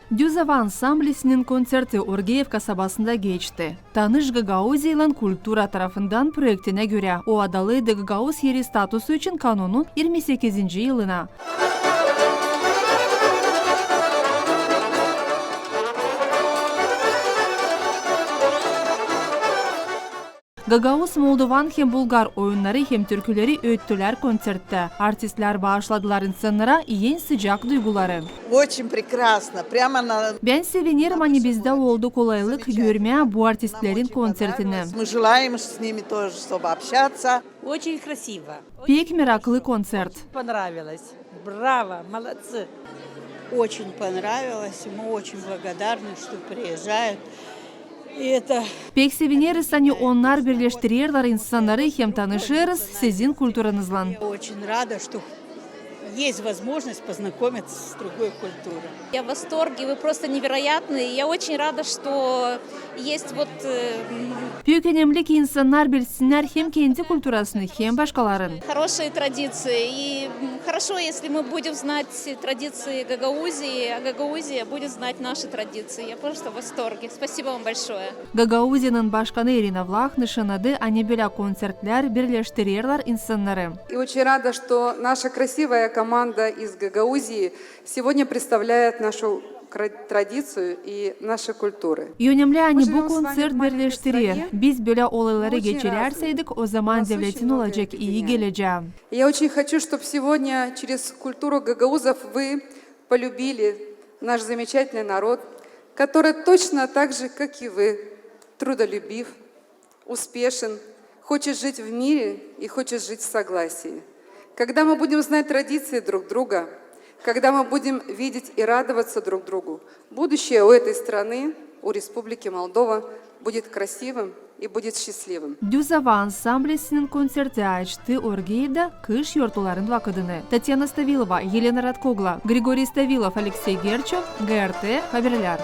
Дюзова ансамблесінің концерті Оргеев kasabasında geçti. Tanış Gagauziylan Kultura tarafından proyektine göre o adalı Gagauz yeri statusu için kanunun 28. yılına. Gagauz, Moldovan hem Bulgar oyunları hem türküleri öğüttüler konsertte. Artistler bağışladılar insanlara en sıcak duyguları. Очень прекрасно. Прямо на... Ben sevinirim hani bizde oldu kolaylık görmeye bu artistlerin konsertini. Мы желаем с ними тоже, чтобы общаться. Очень красиво. Pek meraklı konsert. Понравилось. Браво, молодцы. Очень понравилось. Мы очень благодарны, что приезжают. И это Pek seviniriz hani onlar birleştirirler insanları hem tanışırız sizin kültürünüzle. я очень рада, что есть возможность познакомиться с другой культурой. Я в восторге, вы просто невероятные. Я очень рада, что есть вот... Büyük önemli ki insanlar bilsinler hem kendi kültürasını hem başkaların. хорошие традиции. И хорошо, если мы будем знать традиции Гагаузии, а Гагаузия будет знать наши традиции. Я просто в восторге. Спасибо вам большое. Gagauziyaның başkanı Irina Vlach nişanadı hani böyle konsertler birleştirirler insanları. И очень рада, что наша красивая команда из Гагаузии сегодня представляет нашу традицию и наши культуры. Önemli hani bu konser birleştirir. Biz böyle olayları geçirerseydik o zaman devletin olacak iyi geleceği. Я очень хочу, чтобы сегодня через культуру гагаузов вы полюбили наш замечательный народ, который точно так же, как и вы, трудолюбив, успешен, хочет жить в мире и хочет жить в согласии. Когда мы будем знать традиции друг друга, когда мы будем видеть и радоваться друг другу, будущее у этой страны, у Республики Молдова, будет красивым и будет счастливым. Дюзова анsamblesinin konserti açtı Orgeyev'de kış yortuların vakıdını. Tatyana Stavilova, Yelena Radkogla, Grigoriy Stavilov, Alexey Gerchov, GRT Haberler.